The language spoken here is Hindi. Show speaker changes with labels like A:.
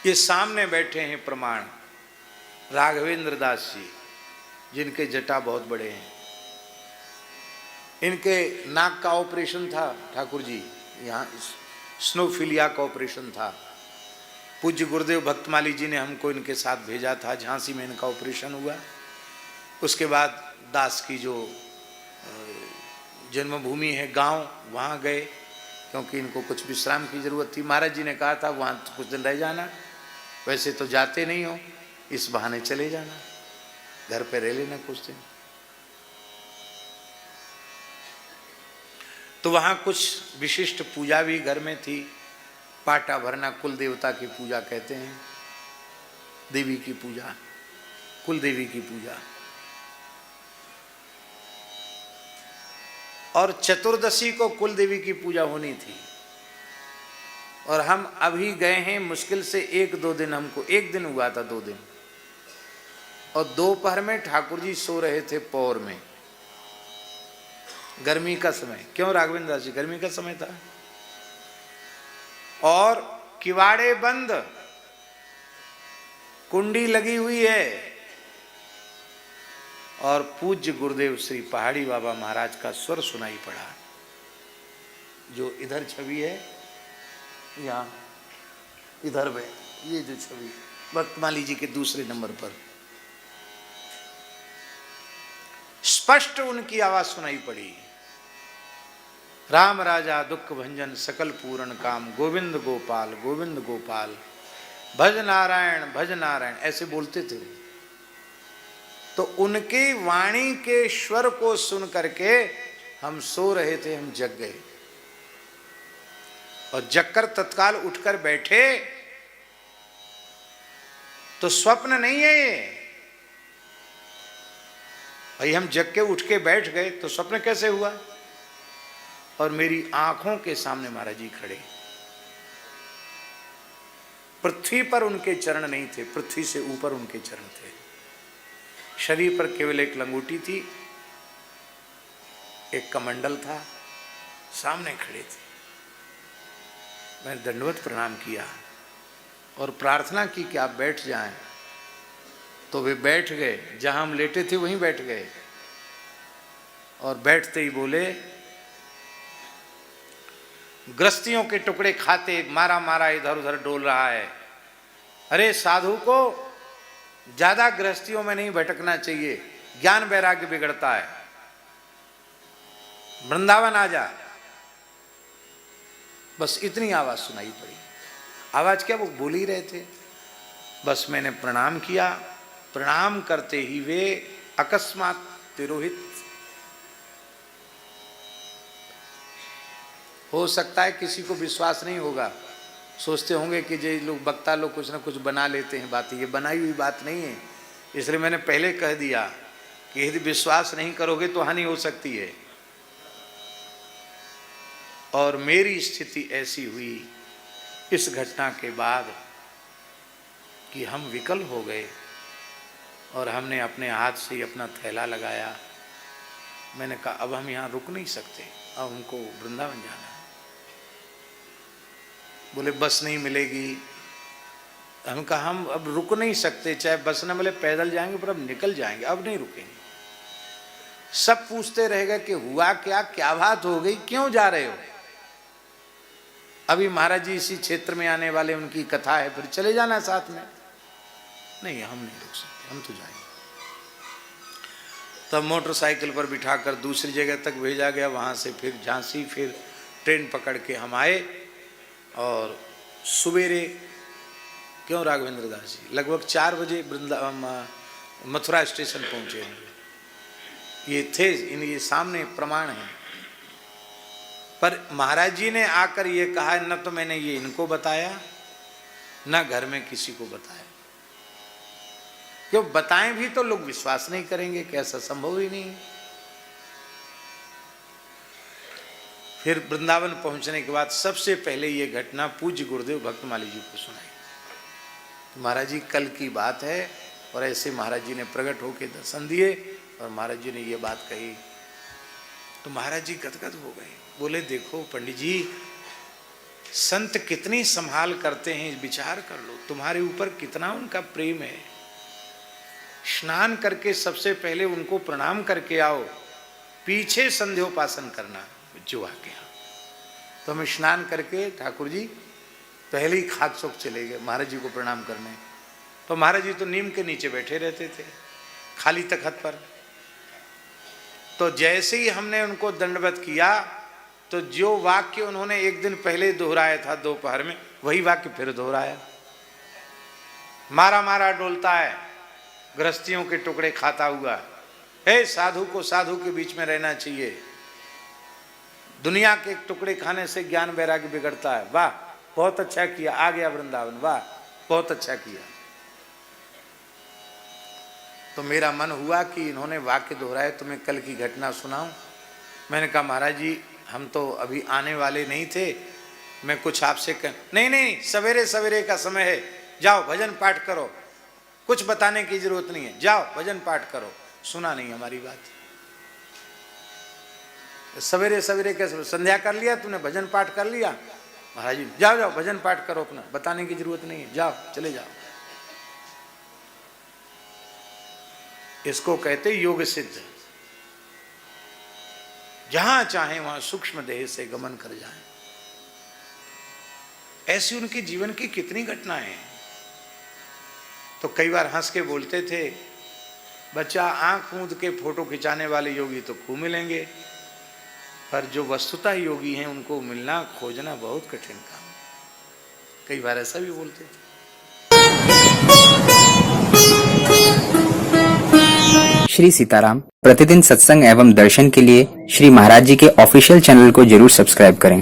A: ये सामने बैठे हैं प्रमाण राघवेंद्र दास जी, जिनके जटा बहुत बड़े हैं। इनके नाक का ऑपरेशन था ठाकुर जी, यहाँ स्नोफिलिया का ऑपरेशन था। पूज्य गुरुदेव भक्तमाली जी ने हमको इनके साथ भेजा था, झांसी में इनका ऑपरेशन हुआ। उसके बाद दास की जो जन्मभूमि है गांव, वहाँ गए, क्योंकि इनको कुछ विश्राम की जरूरत थी। महाराज जी ने कहा था वहाँ कुछ दिन रह जाना, वैसे तो जाते नहीं हो, इस बहाने चले जाना, घर पे रह लेना कुछ दिन। तो वहाँ कुछ विशिष्ट पूजा भी घर में थी। पाटा भरना, कुल देवता की पूजा कहते हैं, देवी की पूजा, कुल देवी की पूजा। और चतुर्दशी को कुल देवी की पूजा होनी थी। और हम अभी गए हैं, मुश्किल से 1-2 दिन, हमको 1 दिन हुआ था, 2 दिन। और दोपहर में ठाकुर जी सो रहे थे पौर में, गर्मी का समय। क्यों राघवेंद्र दास जी, गर्मी का समय था। और किवाड़े बंद, कुंडी लगी हुई है, और पूज्य गुरुदेव श्री पहाड़ी बाबा महाराज का स्वर सुनाई पड़ा। जो इधर छवि है, यहाँ इधर में ये जो छवि भक्तमाली जी के दूसरे नंबर पर स्पष्ट उनकी आवाज सुनाई पड़ी। राम राजा दुख भंजन सकल पूर्ण काम, गोविंद गोपाल गोविंद गोपाल, भज नारायण भज नारायण, ऐसे बोलते थे। तो उनकी वाणी के स्वर को सुन करके हम सो रहे थे, हम जग गए। और जगकर तत्काल उठकर बैठे, तो स्वप्न नहीं है ये भाई। हम जग के उठ के बैठ गए तो स्वप्न कैसे हुआ। और मेरी आंखों के सामने महाराज जी खड़े। पृथ्वी पर उनके चरण नहीं थे, पृथ्वी से ऊपर उनके चरण थे। शरीर पर केवल एक लंगोटी थी, एक कमंडल था, सामने खड़े थे। मैंने दंडवत प्रणाम किया और प्रार्थना की कि आप बैठ जाएं। तो वे बैठ गए, जहां हम लेटे थे वहीं बैठ गए। और बैठते ही बोले, ग्रस्तियों के टुकड़े खाते मारा मारा इधर उधर डोल रहा है। अरे साधु को ज्यादा गृहस्थियों में नहीं भटकना चाहिए, ज्ञान वैराग्य बिगड़ता है, वृंदावन आ जा। बस इतनी आवाज सुनाई पड़ी। आवाज क्या, वो बोल ही रहे थे। बस मैंने प्रणाम किया। प्रणाम करते ही वे अकस्मात तिरोहित। हो सकता है किसी को विश्वास नहीं होगा, सोचते होंगे कि ये लोग वक्ता लोग कुछ ना कुछ बना लेते हैं बातें। ये बनाई हुई बात नहीं है। इसलिए मैंने पहले कह दिया कि यदि विश्वास नहीं करोगे तो हानि हो सकती है। और मेरी स्थिति ऐसी हुई इस घटना के बाद कि हम विकल हो गए। और हमने अपने हाथ से ही अपना थैला लगाया। मैंने कहा अब हम यहाँ रुक नहीं सकते, अब हमको वृंदावन जाना है। बोले बस नहीं मिलेगी। हम कहा हम अब रुक नहीं सकते, चाहे बस न मिले पैदल जाएंगे, पर अब निकल जाएंगे, अब नहीं रुकेंगे। सब पूछते रहेगा कि हुआ क्या, क्या बात हो गई, क्यों जा रहे हो। अभी महाराज जी इसी क्षेत्र में आने वाले, उनकी कथा है, फिर चले जाना साथ में। नहीं, हम नहीं रुक सकते, हम तो जाएंगे। तब मोटरसाइकिल पर बिठाकर दूसरी जगह तक भेजा गया, वहाँ से फिर झांसी, फिर ट्रेन पकड़ के हम आए। और सवेरे, क्यों राघवेंद्र दास जी, लगभग 4 बजे मथुरा स्टेशन पहुँचे होंगे। ये थे, ये सामने प्रमाण है। पर महाराज जी ने आकर ये कहा, न तो मैंने ये इनको बताया, न घर में किसी को बताया। क्यों बताएं भी तो लोग विश्वास नहीं करेंगे, कैसा संभव ही नहीं है। फिर वृंदावन पहुंचने के बाद सबसे पहले ये घटना पूज्य गुरुदेव भक्तमाली जी को सुनाई। महाराज जी कल की बात है, और ऐसे महाराज जी ने प्रकट होकर दर्शन दिए और महाराज जी ने ये बात कही। तो महाराज जी गदगद हो गए। बोले देखो पंडित जी, संत कितनी संभाल करते हैं, विचार कर लो, तुम्हारे ऊपर कितना उनका प्रेम है। स्नान करके सबसे पहले उनको प्रणाम करके आओ, पीछे संध्योपासन करना जो आ गया। तो हम स्नान करके ठाकुर जी पहले ही खाक चौक चले गए महाराज जी को प्रणाम करने। तो महाराज जी तो नीम के नीचे बैठे रहते थे खाली तखत पर। तो जैसे ही हमने उनको दंडवत किया तो जो वाक्य उन्होंने एक दिन पहले दोहराया था दोपहर में, वही वाक्य फिर दोहराया। मारा मारा डोलता है, गृहस्थियों के टुकड़े खाता हुआ, हे साधु को साधु के बीच में रहना चाहिए, दुनिया के टुकड़े खाने से ज्ञान वैराग्य बिगड़ता है। वाह बहुत अच्छा किया, आ गया वृंदावन, वाह बहुत अच्छा किया। तो मेरा मन हुआ कि इन्होंने वाक्य दोहराए तो मैं कल की घटना सुनाऊं। मैंने कहा महाराज जी हम तो अभी आने वाले नहीं थे, मैं कुछ आपसे नहीं सवेरे सवेरे का समय है, जाओ भजन पाठ करो, कुछ बताने की जरूरत नहीं है, जाओ भजन पाठ करो। सुना नहीं हमारी बात। सवेरे सवेरे कैसे, संध्या कर लिया तूने, भजन पाठ कर लिया, महाराज जी जाओ जाओ भजन पाठ करो अपना, बताने की जरूरत नहीं है, जाओ चले जाओ। इसको कहते योग सिद्ध, जहां चाहे वहां सूक्ष्म देह से गमन कर जाएं। ऐसी उनके जीवन की कितनी घटनाएं हैं। तो कई बार हंस के बोलते थे, बच्चा आंख मूंद के फोटो खिंचाने वाले योगी तो खूब मिलेंगे, पर जो वस्तुतः योगी हैं उनको मिलना खोजना बहुत कठिन काम। कई बार ऐसा भी बोलते थे।
B: श्री सीताराम प्रतिदिन सत्संग एवं दर्शन के लिए श्री महाराज जी के ऑफिशियल चैनल को जरूर सब्सक्राइब करें।